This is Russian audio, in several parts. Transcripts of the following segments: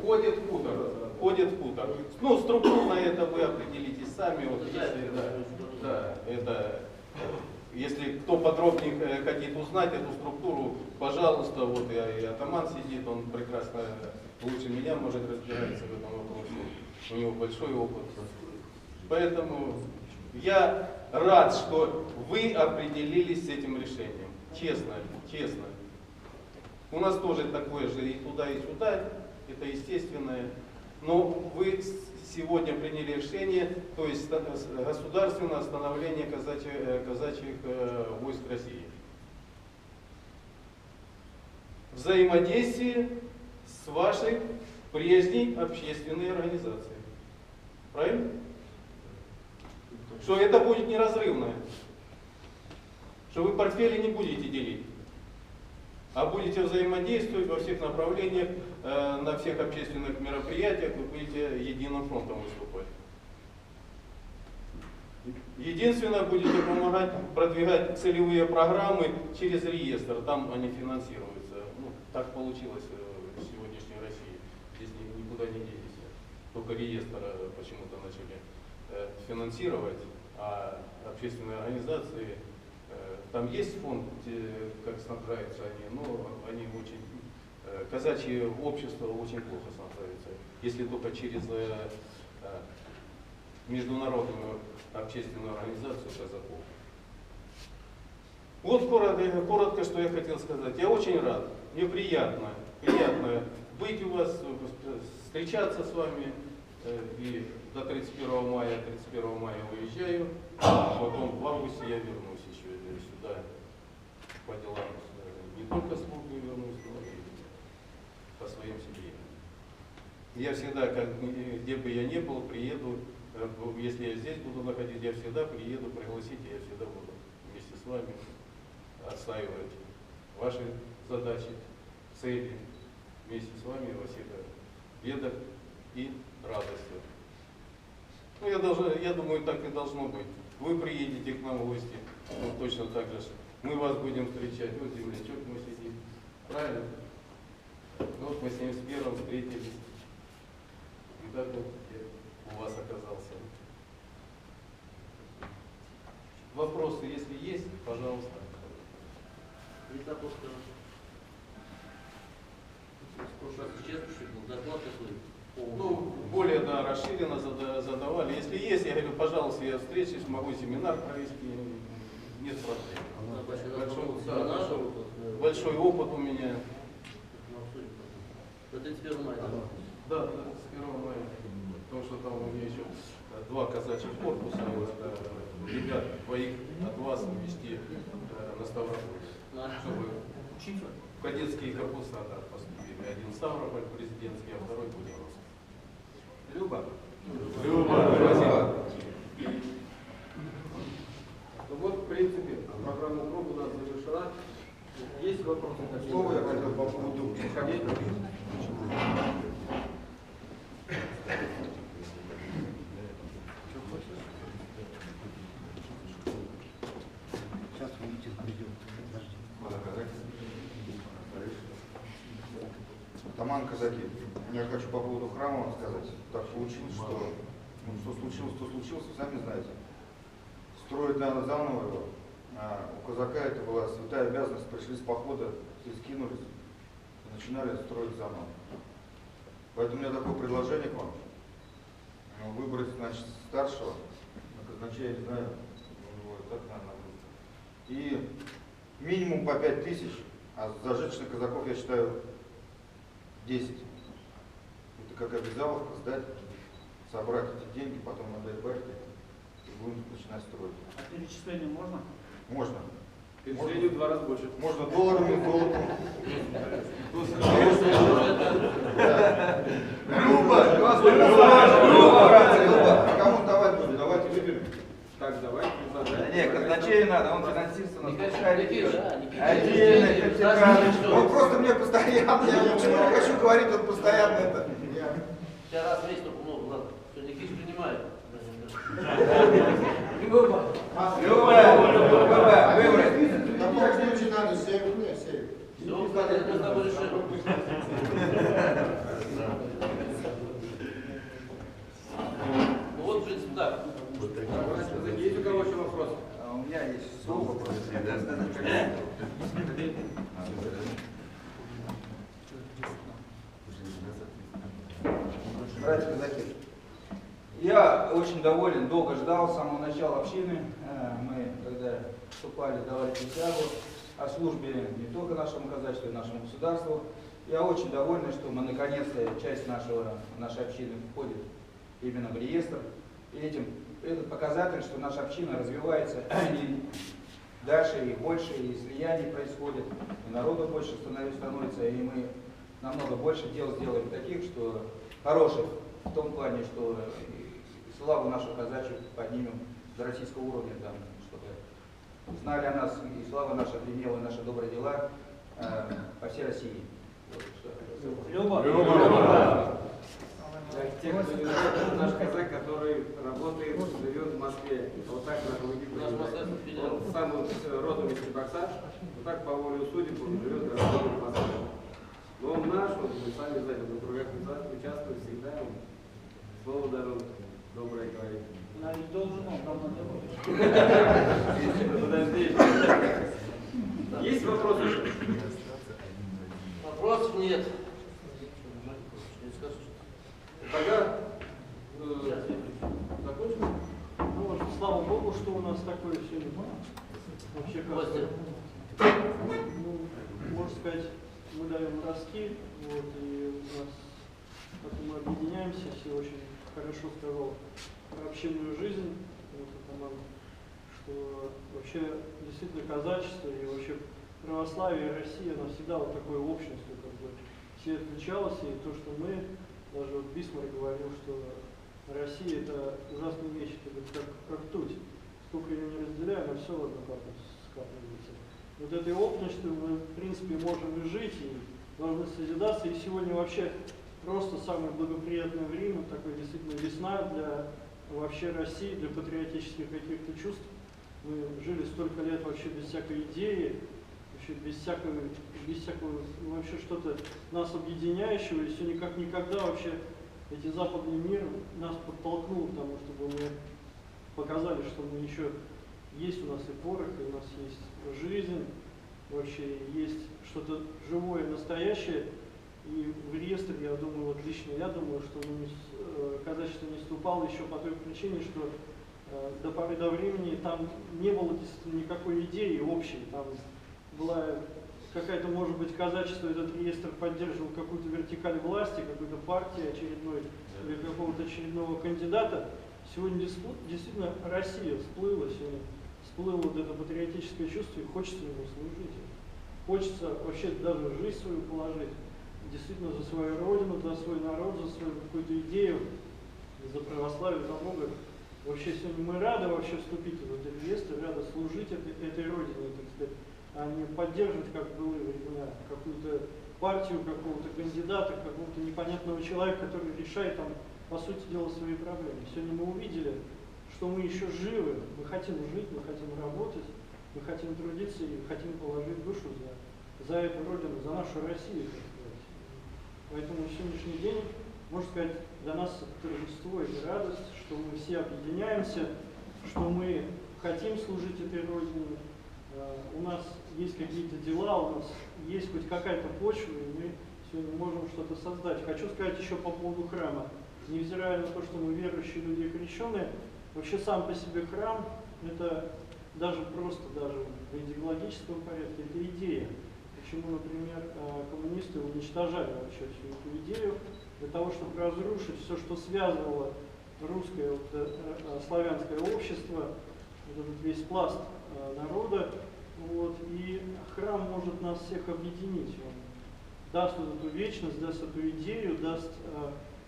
входит в хутор. Входит в хутор. Ну, структурно это вы определитесь сами. Вот, если, да, это, если кто подробнее хотит узнать эту структуру, пожалуйста, вот и атаман сидит, он прекрасно, лучше меня может разбираться в этом вопросе. У него большой опыт. Поэтому я рад, что вы определились с этим решением. Честно, честно. У нас тоже такое же и туда, и сюда, это естественное. Но вы сегодня приняли решение, то есть государственное становление казачьих войск России. Взаимодействие с вашей прежней общественной организацией. Правильно? Что это будет неразрывно. Что вы портфели не будете делить, а будете взаимодействовать во всех направлениях, на всех общественных мероприятиях, вы будете единым фронтом выступать. Единственное, будете помогать продвигать целевые программы через реестр, там они финансируются. Ну, так получилось в сегодняшней России. Здесь никуда не денешься. Только реестр почему-то начали финансировать, а общественные организации, там есть фонд, как снабжаются они, но они очень, казачье общество очень плохо снабжается, если только через международную общественную организацию казаков. Вот коротко, что я хотел сказать. Я очень рад, мне приятно быть у вас, встречаться с вами. И до 31 мая уезжаю, потом в августе я вернусь еще сюда по делам, не только службы вернусь, но и по своим семьям. Я всегда, где бы я ни был, приеду, если я здесь буду находиться, я всегда приеду, пригласите, я всегда буду вместе с вами отстаивать ваши задачи, цели, вместе с вами во всех бедах и радостью. Ну, я думаю, так и должно быть. Вы приедете к нам в гости, ну, точно так же. Мы вас будем встречать. Вот землячок мы сидим. Правильно? Вот мы с 71-м встретились. И так вот я у вас оказался. Вопросы, если есть, пожалуйста. Есть вопрос, в прошлый раз исчезнувший был доклад такой. Ну, более расширенно задавали. Если есть, я говорю, пожалуйста, я встречусь, могу семинар провести, нет проблем. Большой опыт у меня. До 31 мая. Да, с 1 мая. Потому что там у меня еще 2 казачьих корпуса, ребят двоих от вас увезти на Ставрополь, чтобы учиться. Кадетские корпуса поступили. Один в Ставрополь президентский, а второй будет русский. Люба? Люба. Спасибо. Ну вот, в принципе, программа круг у нас завершена. Есть вопросы? Слово я хотел по поводу исходить. Сейчас увидите, придет. Атаман казаки, я хочу по поводу храма вам сказать. Так получилось, что что случилось, вы сами знаете. Строить надо заново его. А у казака это была святая обязанность. Пришли с похода, все скинулись и начинали строить заново. Поэтому у меня такое предложение к вам. Выбрать, значит, старшего, на казначея, я не знаю, так, наверное, будет. И минимум по 5000, а зажиточных казаков, я считаю, 10. Это как обязаловка сдать, собрать эти деньги, потом отдать батьке и будем начинать строить. А перечисление можно? Можно. Перечисление в 2 раза больше. Можно долларами, золотом. Люба! Кому давать будем? Давайте выберем. Так, давайте предложим. Нет, казначею надо, он финансист у нас. Отдельно. Он просто мне постоянно, я почему не хочу говорить, он постоянно это. Сейчас раз в месяц только много, ладно. Что Никитич принимает. Люба, выбрать. В таком случае надо 7. Все, мы с тобой решим. Братья казаки, я очень доволен, долго ждал с самого начала общины. Мы, когда вступали, давали присягу о службе не только нашему казачеству, и нашему государству. Я очень доволен, что мы наконец-то часть нашей общины входит именно в реестр. И этот показатель, что наша община развивается и дальше, и больше, и слияние происходит, и народу больше становится, и мы намного больше дел сделаем таких, что хороших, в том плане, что славу нашу казачью поднимем до российского уровня, там, чтобы знали о нас, и слава наша гремела, наши добрые дела по всей России. Вот, Люба. Для тех, кто не знает, наш казак, который работает, живет в Москве. Вот так на руководитель. Наш Москва федерал. Он сам родом из Чебоксар, вот так по воле судеб он живет и работает в Москве. Но он наш, вот, вы сами знаете, он в кругах участвует всегда. Слово даром доброе говорит. Я не должен, он давно не был. Подожди. Есть вопросы еще? Вопросов нет. Тогда закончим. Ну, вот, слава Богу, что у нас такое сегодня. Вообще, Костя. ну, можно сказать, мы даем ростки, вот, и у нас, как мы объединяемся, все очень хорошо сказал про общинную жизнь, вот, что вообще действительно казачество и вообще православие и Россия, она всегда вот такой общностью как бы все отличалась, и то, что мы, даже вот Бисмарк говорил, что Россия это ужасная вещь, это как ртуть. Сколько ее не разделяем, но все в одну каплю скапливается. Вот этой общностью мы, в принципе, можем и жить, и должны созидаться. И сегодня вообще просто самое благоприятное время, такое действительно весна для вообще России, для патриотических каких-то чувств. Мы жили столько лет вообще без всякой идеи, вообще без всякого вообще что-то нас объединяющего, и все никак никогда вообще эти западный мир нас подтолкнул к тому, чтобы мы показали, что мы еще есть у нас и порох, и у нас есть жизнь, вообще есть что-то живое, настоящее. И в реестр, я думаю, вот лично я думаю, что казачество не вступало еще по той причине, что до поры до времени там не было действительно никакой идеи общей. Там была какая-то, может быть, казачество, этот реестр поддерживал какую-то вертикаль власти, какую-то партию очередной или какого-то очередного кандидата. Сегодня действительно Россия всплыла, сегодня всплыло вот это патриотическое чувство, и хочется ему служить. Хочется вообще даже жизнь свою положить, действительно за свою родину, за свой народ, за свою какую-то идею, за православие, за Бога. Вообще сегодня мы рады вообще вступить в этот реестр, рады служить этой родине, так сказать, а не поддерживать, как было времена, какую-то партию, какого-то кандидата, какого-то непонятного человека, который решает там, по сути дела, свои проблемы. Сегодня мы увидели, что мы еще живы, мы хотим жить, мы хотим работать, мы хотим трудиться и хотим положить душу за эту родину, за нашу Россию, так сказать. Поэтому сегодняшний день, можно сказать, для нас это торжество, это радость, что мы все объединяемся, что мы хотим служить этой родине. У нас есть какие-то дела, у нас есть хоть какая-то почва, и мы сегодня можем что-то создать. Хочу сказать еще по поводу храма. Невзирая на то, что мы верующие люди и крещеные, вообще сам по себе храм, это даже просто, даже в идеологическом порядке, это идея. Почему, например, коммунисты уничтожали вообще всю эту идею, для того, чтобы разрушить все, что связывало русское, славянское общество, вот этот весь пласт народа. Вот, и храм может нас всех объединить. Он даст вот эту вечность, даст эту идею, даст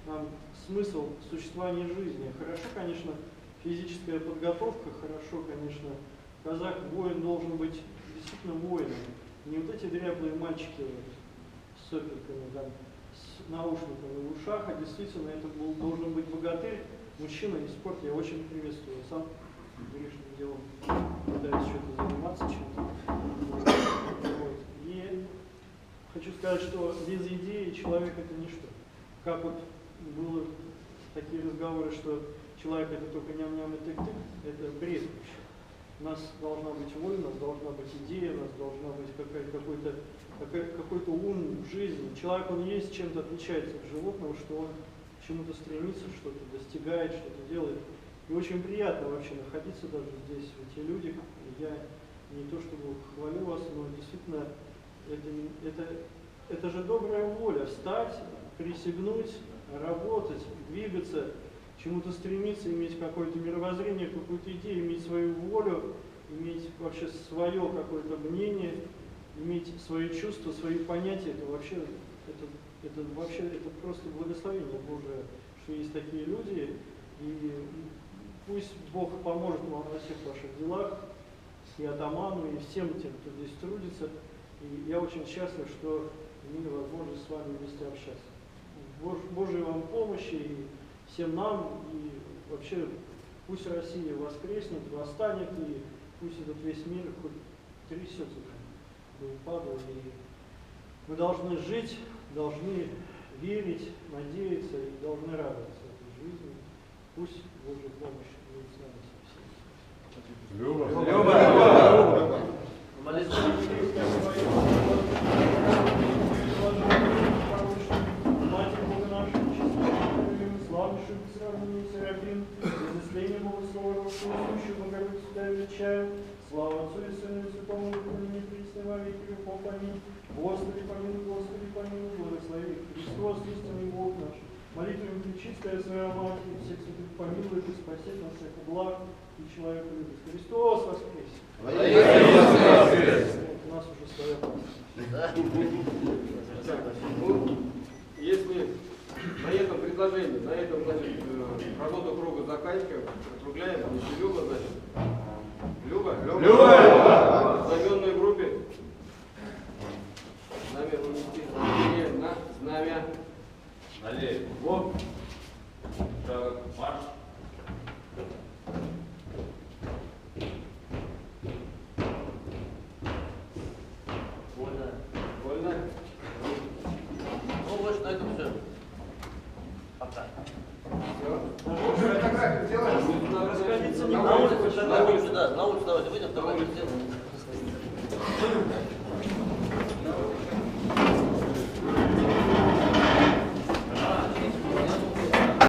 нам смысл существования жизни. Хорошо, конечно, физическая подготовка, хорошо, конечно, казак, воин должен быть действительно воином. Не вот эти дряблые мальчики с сопельками, там, с наушниками в ушах, а действительно это должен быть богатырь, мужчина, и спорт я очень приветствую. Сам грешным делом пытаюсь что-то заниматься чем-то. Вот. И хочу сказать, что без идеи человек это ничто. Как вот было такие разговоры, что человек это только ням-ням и тык-тык, это бред вообще. У нас должна быть воля, у нас должна быть идея, у нас должна быть какой-то ум в жизни. Человек, он есть чем-то отличается от животного, что он к чему-то стремится, что-то достигает, что-то делает. И очень приятно вообще находиться даже здесь, в эти люди. Я не то чтобы хвалю вас, но действительно это же добрая воля, встать, присягнуть, работать, двигаться, чему-то стремиться, иметь какое-то мировоззрение, какую-то идею, иметь свою волю, иметь вообще свое какое-то мнение, иметь свои чувства, свои понятия. Это вообще, это просто благословение Божие, что есть такие люди. И пусть Бог поможет вам во всех ваших делах, и атаману, и всем тем, кто здесь трудится. И я очень счастлив, что имею возможность с вами вместе общаться. Божьей вам помощи и всем нам, и вообще пусть Россия воскреснет, восстанет, и пусть этот весь мир хоть трясется до упаду. И мы должны жить, должны верить, надеяться и должны радоваться этой жизни. Пусть Божья помощь будет с нами со всеми. Люба! Молитва. Матерь Бога нашего, чистую, славнейшую по сравнению с Серафим, изыскание Бога Слова Русского, сущую Богородицу тебя величаю, слава Отцу и Сыну и Святому Духу, ныне и присно во веки веков. Аминь. Господи помилуй, Господи помилуй, благослови Христос, истинный Бог наш. Молитвами пречистая своя Мать, и всех святых помилует и спасет нас всех благ и человека любит. Христос воскресе! У нас уже своя Ну, если на этом предложении, на этом, значит, работу круга заканчиваем, округляем, если Люба, значит, Люба? Люба! В знаменной группе. Знамя вынести на знамя. Налево. Вот. Шаг. Марш. Вольно. Вольно. Ну, больше на этом все. Пока. Фотографию делаешь? Расходиться не На будет. улице, да, на улицу давайте выйдем, давайте сделаем.